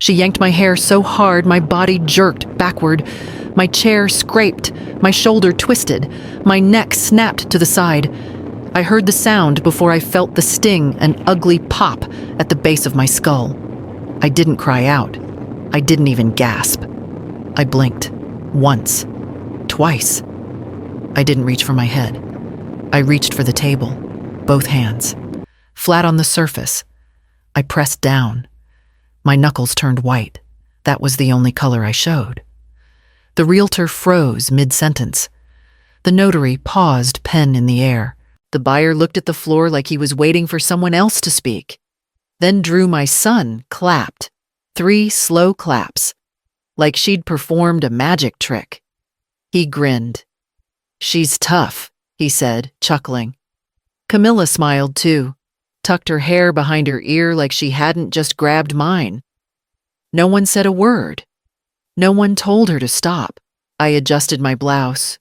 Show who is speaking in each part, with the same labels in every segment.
Speaker 1: She yanked my hair so hard my body jerked backward. My chair scraped, my shoulder twisted, my neck snapped to the side. I heard the sound before I felt the sting, an ugly pop at the base of my skull. I didn't cry out. I didn't even gasp. I blinked. Once. Twice. I didn't reach for my head. I reached for the table, both hands. Flat on the surface. I pressed down. My knuckles turned white. That was the only color I showed. The realtor froze mid-sentence. The notary paused, pen in the air. The buyer looked at the floor like he was waiting for someone else to speak. Then Drew, my son, clapped. 3 slow claps, like she'd performed a magic trick. He grinned. "She's tough," he said, chuckling. Camilla smiled too, tucked her hair behind her ear like she hadn't just grabbed mine. No one said a word. No one told her to stop. I adjusted my blouse,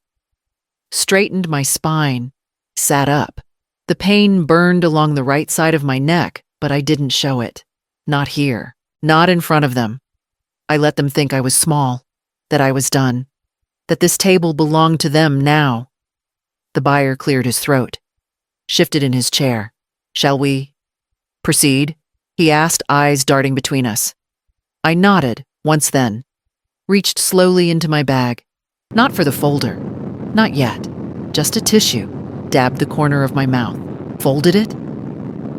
Speaker 1: straightened my spine, sat up. The pain burned along the right side of my neck, but I didn't show it. Not here. Not in front of them. I let them think I was small, that I was done, that this table belonged to them now. The buyer cleared his throat, shifted in his chair. "Shall we proceed?" he asked, eyes darting between us. I nodded, once then, reached slowly into my bag. Not for the folder. Not yet. Just a tissue. Dabbed the corner of my mouth. Folded it.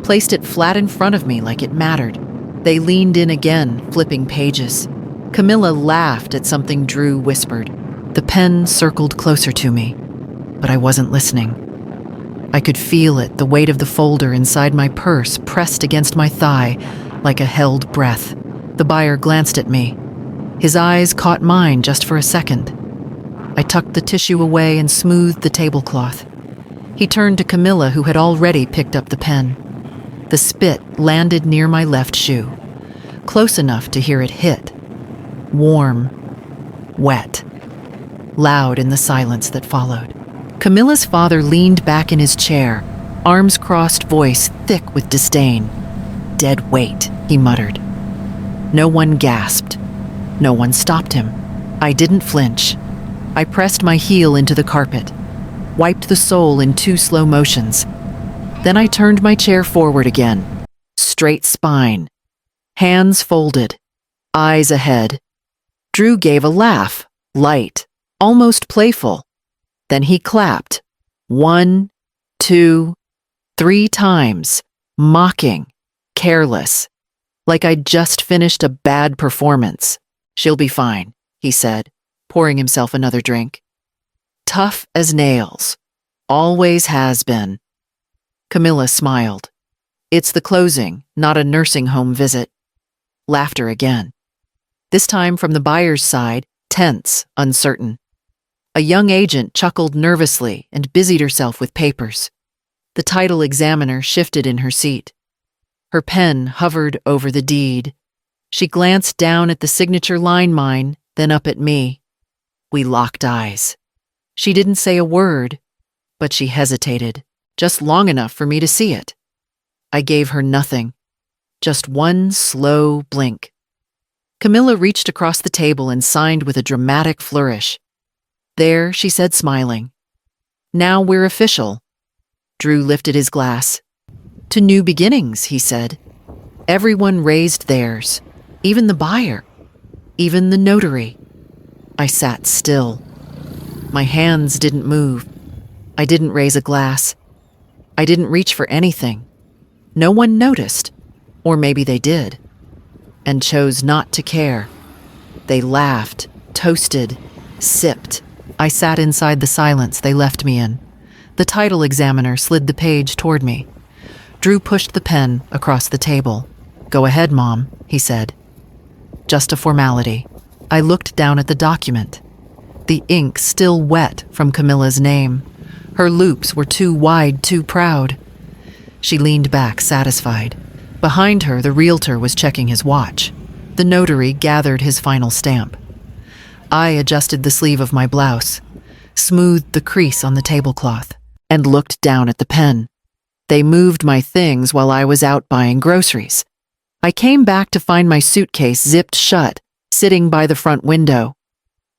Speaker 1: Placed it flat in front of me like it mattered. They leaned in again, flipping pages. Camilla laughed at something Drew whispered. The pen circled closer to me, but I wasn't listening. I could feel it, the weight of the folder inside my purse pressed against my thigh like a held breath. The buyer glanced at me. His eyes caught mine just for a second. I tucked the tissue away and smoothed the tablecloth. He turned to Camilla, who had already picked up the pen. The spit landed near my left shoe, close enough to hear it hit. Warm, wet, loud in the silence that followed. Camilla's father leaned back in his chair, arms crossed, voice thick with disdain. "Dead weight," he muttered. No one gasped. No one stopped him. I didn't flinch. I pressed my heel into the carpet, wiped the sole in 2 slow motions. Then I turned my chair forward again. Straight spine. Hands folded. Eyes ahead. Drew gave a laugh, light, almost playful. Then he clapped. 1, 2, 3 times, mocking, careless, like I'd just finished a bad performance. "She'll be fine," he said, pouring himself another drink. "Tough as nails. Always has been." Camilla smiled. "It's the closing, not a nursing home visit." Laughter again. This time from the buyer's side, tense, uncertain. A young agent chuckled nervously and busied herself with papers. The title examiner shifted in her seat. Her pen hovered over the deed. She glanced down at the signature line mine, then up at me. We locked eyes. She didn't say a word, but she hesitated, just long enough for me to see it. I gave her nothing, just one slow blink. Camilla reached across the table and signed with a dramatic flourish. "There," she said, smiling. "Now we're official." Drew lifted his glass. "To new beginnings," he said. Everyone raised theirs, even the buyer, even the notary. I sat still. My hands didn't move. I didn't raise a glass. I didn't reach for anything. No one noticed, or maybe they did, and chose not to care. They laughed, toasted, sipped. I sat inside the silence they left me in. The title examiner slid the page toward me. Drew pushed the pen across the table. "Go ahead, Mom," he said. Just a formality. I looked down at the document. The ink still wet from Camilla's name. Her loops were too wide, too proud. She leaned back, satisfied. Behind her, the realtor was checking his watch. The notary gathered his final stamp. I adjusted the sleeve of my blouse, smoothed the crease on the tablecloth, and looked down at the pen. They moved my things while I was out buying groceries. I came back to find my suitcase zipped shut, sitting by the front window.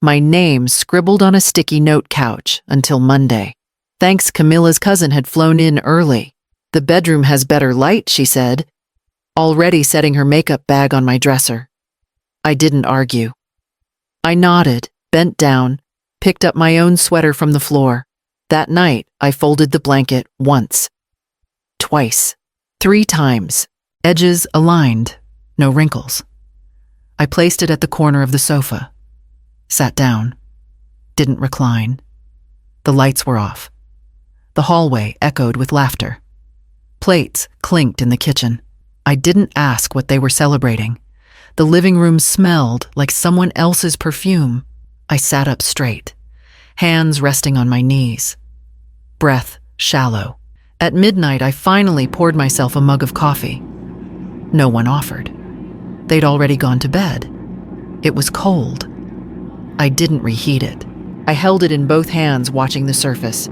Speaker 1: My name scribbled on a sticky note couch until Monday. Thanks, Camilla's cousin had flown in early. The bedroom has better light, she said, already setting her makeup bag on my dresser. I didn't argue. I nodded, bent down, picked up my own sweater from the floor. That night, I folded the blanket once, twice, 3 times, edges aligned, no wrinkles. I placed it at the corner of the sofa, sat down, didn't recline. The lights were off. The hallway echoed with laughter. Plates clinked in the kitchen. I didn't ask what they were celebrating. The living room smelled like someone else's perfume. I sat up straight, hands resting on my knees. Breath shallow. At midnight, I finally poured myself a mug of coffee. No one offered. They'd already gone to bed. It was cold. I didn't reheat it. I held it in both hands, watching the surface,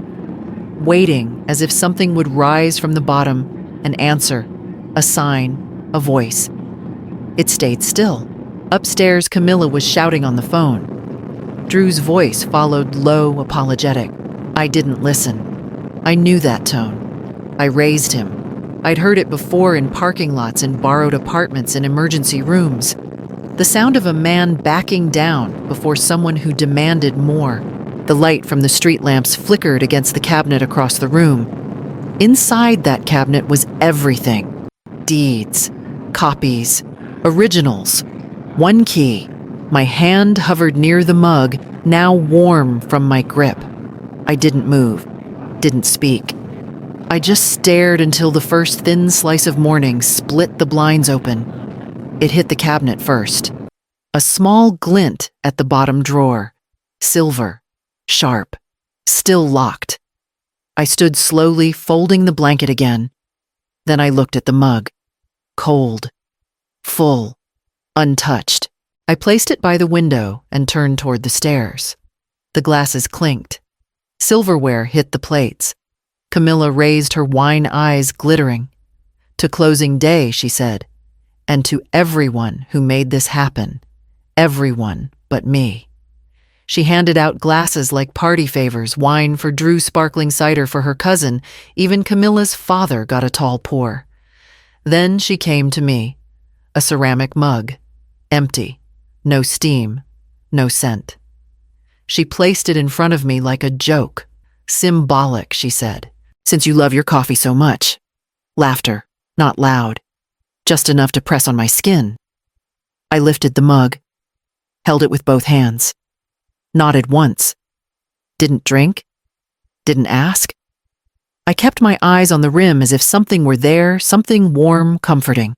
Speaker 1: waiting as if something would rise from the bottom, an answer, a sign, a voice. It stayed still. Upstairs, Camilla was shouting on the phone. Drew's voice followed, low, apologetic. I didn't listen. I knew that tone. I raised him. I'd heard it before in parking lots and borrowed apartments and emergency rooms. The sound of a man backing down before someone who demanded more. The light from the street lamps flickered against the cabinet across the room. Inside that cabinet was everything. Deeds, copies, originals. One key. My hand hovered near the mug, now warm from my grip. I didn't move, didn't speak. I just stared until the first thin slice of morning split the blinds open. It hit the cabinet first. A small glint at the bottom drawer. Silver, sharp, still locked. I stood slowly, folding the blanket again. Then I looked at the mug. Cold, full, untouched. I placed it by the window and turned toward the stairs. The glasses clinked. Silverware hit the plates. Camilla raised her wine eyes, glittering. To closing day, she said, and to everyone who made this happen. Everyone but me. She handed out glasses like party favors, wine for Drew, sparkling cider for her cousin. Even Camilla's father got a tall pour. Then she came to me. A ceramic mug. Empty. No steam. No scent. She placed it in front of me like a joke. Symbolic, she said, since you love your coffee so much. Laughter, not loud. Just enough to press on my skin. I lifted the mug. Held it with both hands. Nodded once. Didn't drink. Didn't ask. I kept my eyes on the rim as if something were there, something warm, comforting.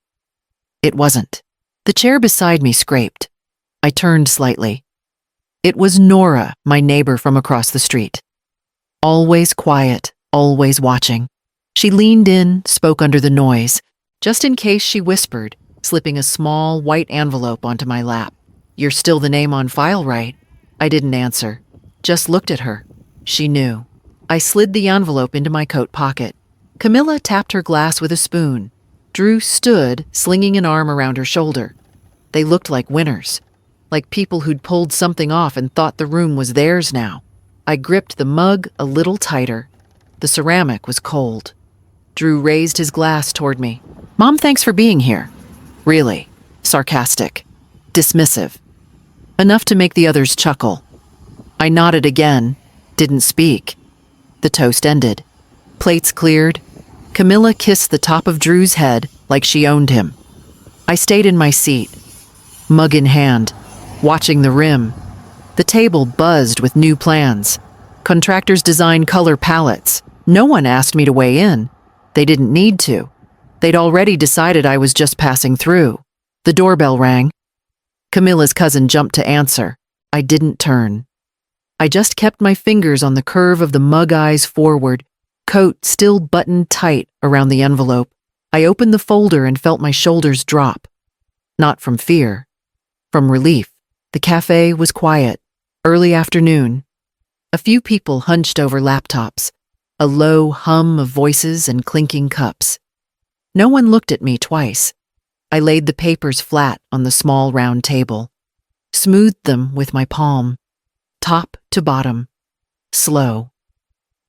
Speaker 1: It wasn't. The chair beside me scraped. I turned slightly. It was Nora, my neighbor from across the street. Always quiet, always watching. She leaned in, spoke under the noise, just in case she whispered, slipping a small white envelope onto my lap. "You're still the name on file, right?" I didn't answer, just looked at her. She knew. I slid the envelope into my coat pocket. Camilla tapped her glass with a spoon. Drew stood, slinging an arm around her shoulder. They looked like winners, like people who'd pulled something off and thought the room was theirs now. I gripped the mug a little tighter. The ceramic was cold. Drew raised his glass toward me. "Mom, thanks for being here." Really, sarcastic, dismissive. Enough to make the others chuckle. I nodded again, didn't speak. The toast ended. Plates cleared. Camilla kissed the top of Drew's head like she owned him. I stayed in my seat, mug in hand, watching the rim. The table buzzed with new plans. Contractors designed color palettes. No one asked me to weigh in. They didn't need to. They'd already decided I was just passing through. The doorbell rang. Camilla's cousin jumped to answer. I didn't turn. I just kept my fingers on the curve of the mug eyes forward, coat still buttoned tight around the envelope. I opened the folder and felt my shoulders drop. Not from fear, from relief. The cafe was quiet. Early afternoon. A few people hunched over laptops. A low hum of voices and clinking cups. No one looked at me twice. I laid the papers flat on the small round table, smoothed them with my palm, top to bottom, slow.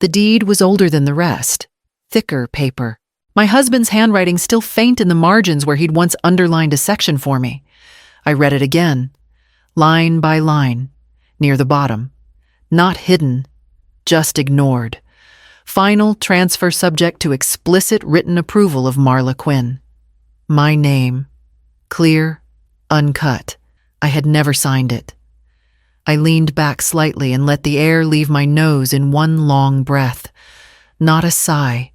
Speaker 1: The deed was older than the rest, thicker paper. My husband's handwriting still faint in the margins where he'd once underlined a section for me. I read it again, line by line, near the bottom. Not hidden, just ignored. Final transfer subject to explicit written approval of Marla Quinn. My name, clear, uncut. I had never signed it. I leaned back slightly and let the air leave my nose in one long breath. Not a sigh,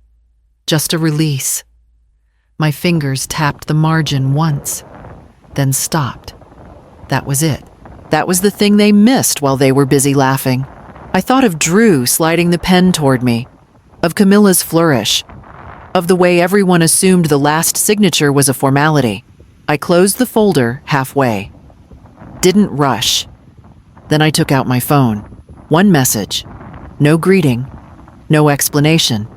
Speaker 1: just a release. My fingers tapped the margin once, then stopped. That was it. That was the thing they missed while they were busy laughing. I thought of Drew sliding the pen toward me, of Camilla's flourish, of the way everyone assumed the last signature was a formality. I closed the folder halfway. Didn't rush. Then I took out my phone. One message. No greeting. No explanation.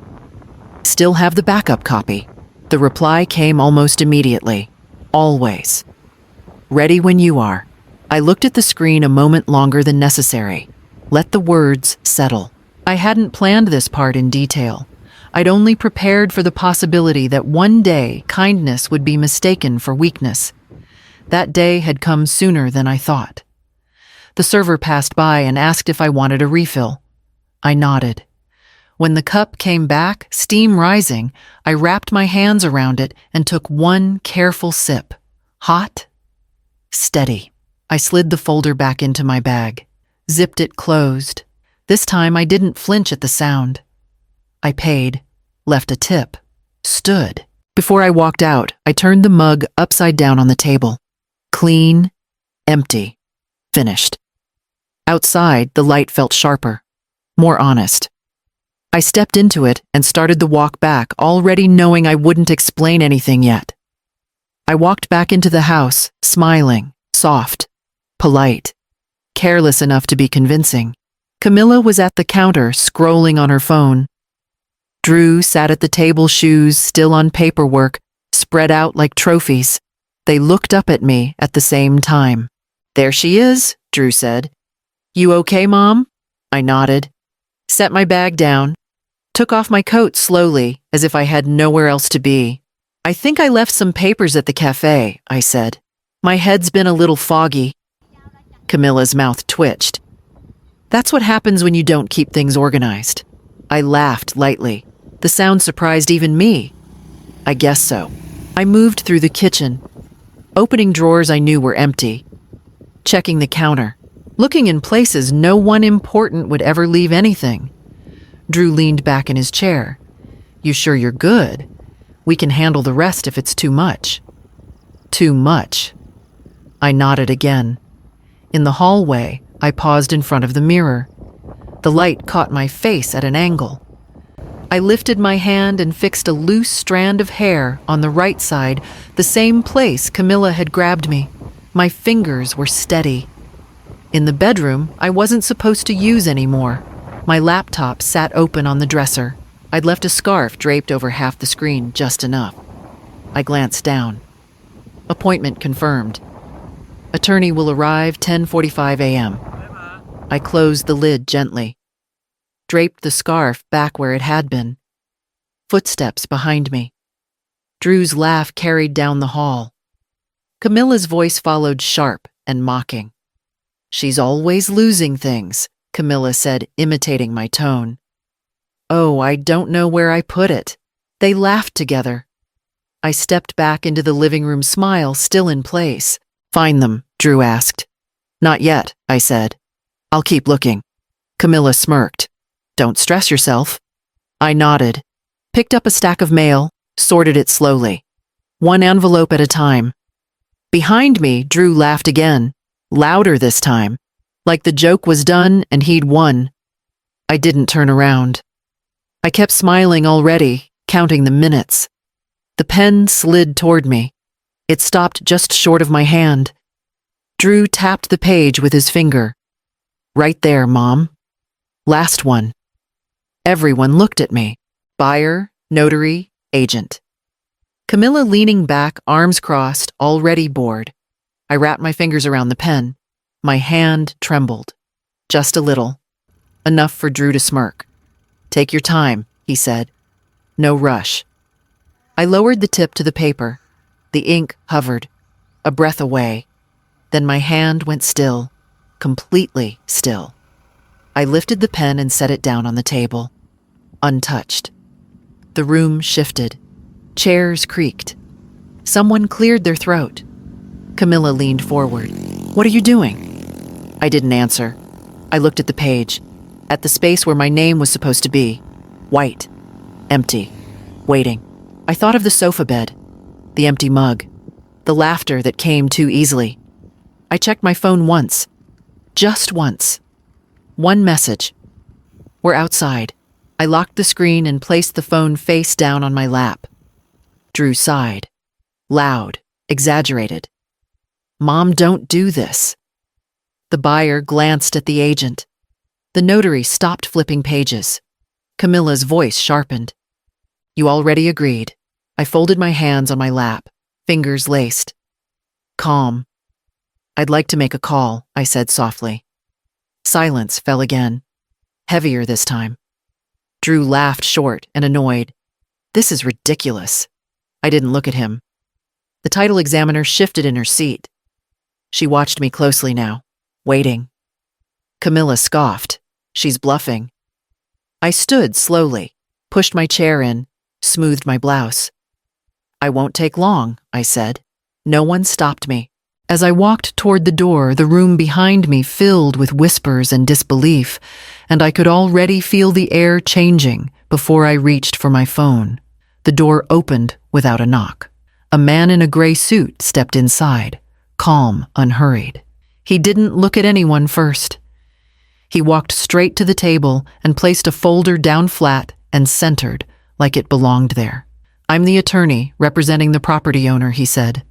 Speaker 1: Still have the backup copy. The reply came almost immediately. Always. Ready when you are. I looked at the screen a moment longer than necessary. Let the words settle. I hadn't planned this part in detail. I'd only prepared for the possibility that one day kindness would be mistaken for weakness. That day had come sooner than I thought. The server passed by and asked if I wanted a refill. I nodded. When the cup came back, steam rising, I wrapped my hands around it and took one careful sip. Hot, steady. I slid the folder back into my bag, zipped it closed. This time I didn't flinch at the sound. I paid, left a tip, stood. Before I walked out, I turned the mug upside down on the table. Clean, empty, finished. Outside, the light felt sharper, more honest. I stepped into it and started the walk back, already knowing I wouldn't explain anything yet. I walked back into the house, smiling, soft, polite, careless enough to be convincing. Camilla was at the counter, scrolling on her phone. Drew sat at the table, shoes still on paperwork, spread out like trophies. They looked up at me at the same time. "There she is," Drew said. "You okay, Mom?" I nodded, set my bag down, took off my coat slowly, as if I had nowhere else to be. "I think I left some papers at the cafe," I said. "My head's been a little foggy." Camilla's mouth twitched. "That's what happens when you don't keep things organized." I laughed lightly. The sound surprised even me. "I guess so." I moved through the kitchen, opening drawers I knew were empty, checking the counter, looking in places no one important would ever leave anything. Drew leaned back in his chair. "You sure you're good? We can handle the rest if it's too much." Too much. I nodded again. In the hallway, I paused in front of the mirror. The light caught my face at an angle. I lifted my hand and fixed a loose strand of hair on the right side, the same place Camilla had grabbed me. My fingers were steady. In the bedroom, I wasn't supposed to use anymore. My laptop sat open on the dresser. I'd left a scarf draped over half the screen, just enough. I glanced down. Appointment confirmed. Attorney will arrive 10:45 a.m. I closed the lid gently, draped the scarf back where it had been. Footsteps behind me. Drew's laugh carried down the hall. Camilla's voice followed, sharp and mocking. "She's always losing things," Camilla said, imitating my tone. "Oh, I don't know where I put it." They laughed together. I stepped back into the living room, smile still in place. "Find them?" Drew asked. "Not yet," I said. "I'll keep looking." Camilla smirked. "Don't stress yourself." I nodded, picked up a stack of mail, sorted it slowly, one envelope at a time. Behind me, Drew laughed again, louder this time, like the joke was done and he'd won. I didn't turn around. I kept smiling already, counting the minutes. The pen slid toward me. It stopped just short of my hand. Drew tapped the page with his finger. "Right there, Mom. Last one." Everyone looked at me. Buyer, notary, agent. Camilla leaning back, arms crossed, already bored. I wrapped my fingers around the pen. My hand trembled. Just a little. Enough for Drew to smirk. "Take your time," he said. "No rush." I lowered the tip to the paper. The ink hovered, a breath away. Then my hand went still, completely still. I lifted the pen and set it down on the table, untouched. The room shifted. Chairs creaked. Someone cleared their throat. Camilla leaned forward. "What are you doing?" I didn't answer. I looked at the page, at the space where my name was supposed to be. White. Empty. Waiting. I thought of the sofa bed, the empty mug, the laughter that came too easily. I checked my phone once. Just once. One message. "We're outside." I locked the screen and placed the phone face down on my lap. Drew sighed. Loud. Exaggerated. "Mom, don't do this." The buyer glanced at the agent. The notary stopped flipping pages. Camilla's voice sharpened. "You already agreed." I folded my hands on my lap, fingers laced. Calm. "I'd like to make a call," I said softly. Silence fell again, heavier this time. Drew laughed short and annoyed. "This is ridiculous." I didn't look at him. The title examiner shifted in her seat. She watched me closely now, waiting. Camilla scoffed. "She's bluffing." I stood slowly, pushed my chair in, smoothed my blouse. "I won't take long," I said. No one stopped me. As I walked toward the door, the room behind me filled with whispers and disbelief, and I could already feel the air changing before I reached for my phone. The door opened without a knock. A man in a gray suit stepped inside, calm, unhurried. He didn't look at anyone first. He walked straight to the table and placed a folder down flat and centered, like it belonged there. "I'm the attorney representing the property owner," he said.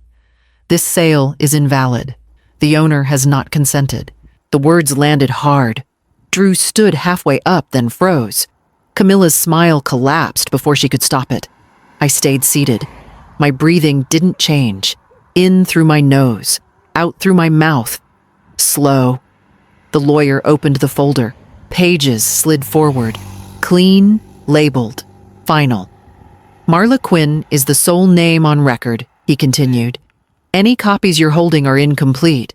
Speaker 1: "This sale is invalid. The owner has not consented." The words landed hard. Drew stood halfway up, then froze. Camilla's smile collapsed before she could stop it. I stayed seated. My breathing didn't change. In through my nose, out through my mouth. Slow. The lawyer opened the folder. Pages slid forward. Clean, labeled, final. "Marla Quinn is the sole name on record," he continued. "Any copies you're holding are incomplete.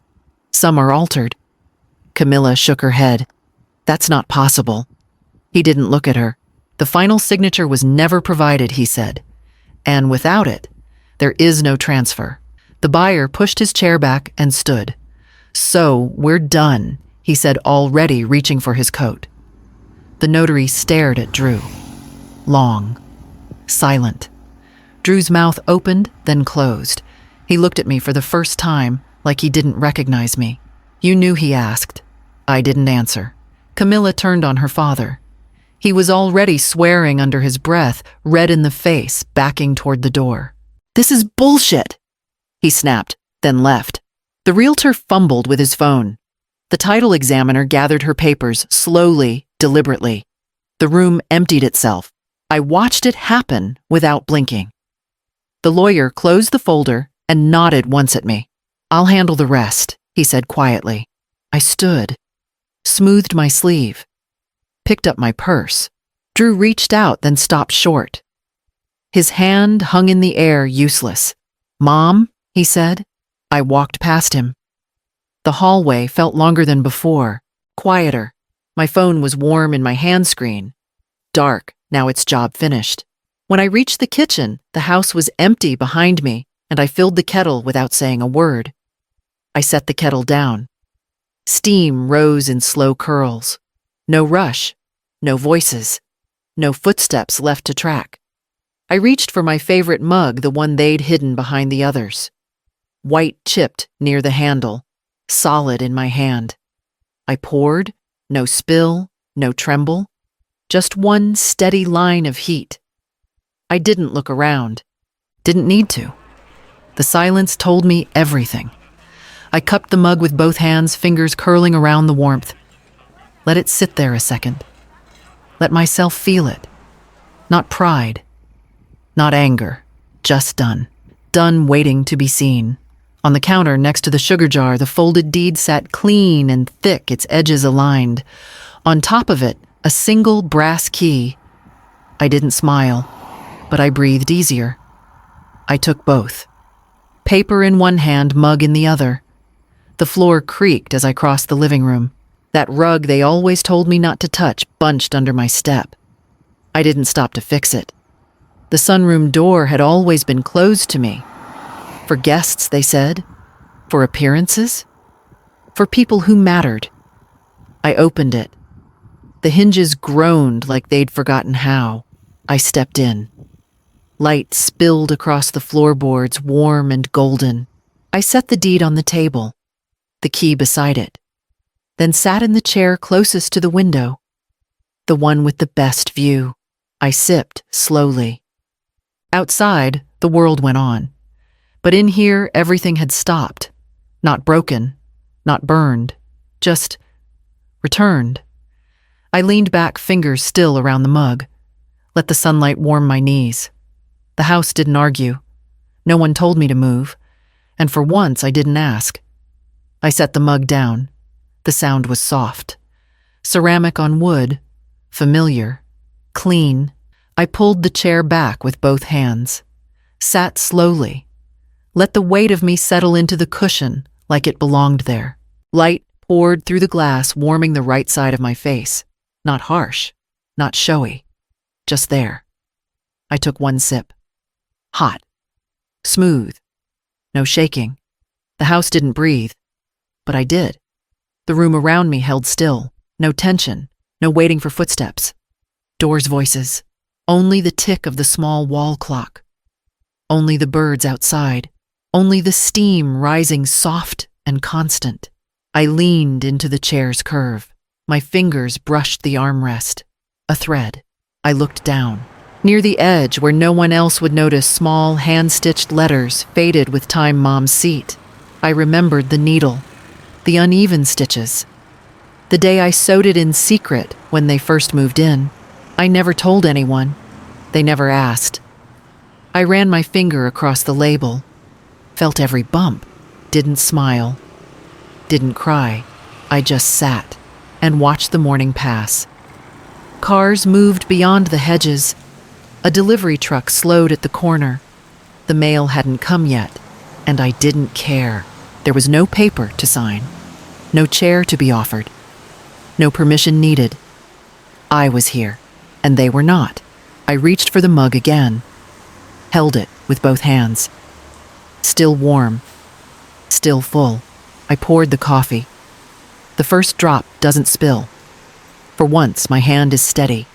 Speaker 1: Some are altered." Camilla shook her head. "That's not possible." He didn't look at her. "The final signature was never provided," he said. "And without it, there is no transfer." The buyer pushed his chair back and stood. "So, we're done," he said, already reaching for his coat. The notary stared at Drew. Long. Silent. Drew's mouth opened, then closed. He looked at me for the first time, like he didn't recognize me. "You knew?" he asked. I didn't answer. Camilla turned on her father. He was already swearing under his breath, red in the face, backing toward the door. "This is bullshit!" he snapped, then left. The realtor fumbled with his phone. The title examiner gathered her papers slowly, deliberately. The room emptied itself. I watched it happen without blinking. The lawyer closed the folder and nodded once at me. "I'll handle the rest," he said quietly. I stood, smoothed my sleeve, picked up my purse. Drew reached out, then stopped short. His hand hung in the air, useless. "Mom," he said. I walked past him. The hallway felt longer than before, quieter. My phone was warm in my hand screen. Dark, now its job finished. When I reached the kitchen, the house was empty behind me, and I filled the kettle without saying a word. I set the kettle down. Steam rose in slow curls. No rush, no voices, no footsteps left to track. I reached for my favorite mug, the one they'd hidden behind the others. White chipped near the handle, solid in my hand. I poured, no spill, no tremble, just one steady line of heat. I didn't look around, didn't need to. The silence told me everything. I cupped the mug with both hands, fingers curling around the warmth. Let it sit there a second. Let myself feel it. Not pride, not anger, Just done. Done waiting to be seen. On the counter next to the sugar jar, the folded deed sat clean and thick, its edges aligned. On top of it, a single brass key. I didn't smile, but I breathed easier. I took both. Paper in one hand, mug in the other. The floor creaked as I crossed the living room. That rug they always told me not to touch bunched under my step. I didn't stop to fix it. The sunroom door had always been closed to me. For guests, they said. For appearances. For people who mattered. I opened it. The hinges groaned like they'd forgotten how. I stepped in. Light spilled across the floorboards, warm and golden. I set the deed on the table, the key beside it, then sat in the chair closest to the window, the one with the best view. I sipped slowly. Outside, the world went on. But in here, everything had stopped. Not broken, not burned, just returned. I leaned back, fingers still around the mug. Let the sunlight warm my knees. The house didn't argue. No one told me to move. And for once, I didn't ask. I set the mug down. The sound was soft. Ceramic on wood. Familiar. Clean. I pulled the chair back with both hands. Sat slowly. Let the weight of me settle into the cushion like it belonged there. Light poured through the glass, warming the right side of my face. Not harsh. Not showy. Just there. I took one sip. Hot. Smooth. No shaking. The house didn't breathe. But I did. The room around me held still. No tension. No waiting for footsteps. Doors' voices. Only the tick of the small wall clock. Only the birds outside. Only the steam rising soft and constant. I leaned into the chair's curve. My fingers brushed the armrest. A thread. I looked down. Near the edge, where no one else would notice, small hand-stitched letters faded with time Mom's seat. I remembered the needle. The uneven stitches. The day I sewed it in secret when they first moved in. I never told anyone. They never asked. I ran my finger across the label. Felt every bump. Didn't smile. Didn't cry. I just sat and watched the morning pass. Cars moved beyond the hedges. A delivery truck slowed at the corner. The mail hadn't come yet, and I didn't care. There was no paper to sign. No chair to be offered. No permission needed. I was here, and they were not. I reached for the mug again. Held it with both hands. Still warm. Still full. I poured the coffee. The first drop doesn't spill. For once, my hand is steady.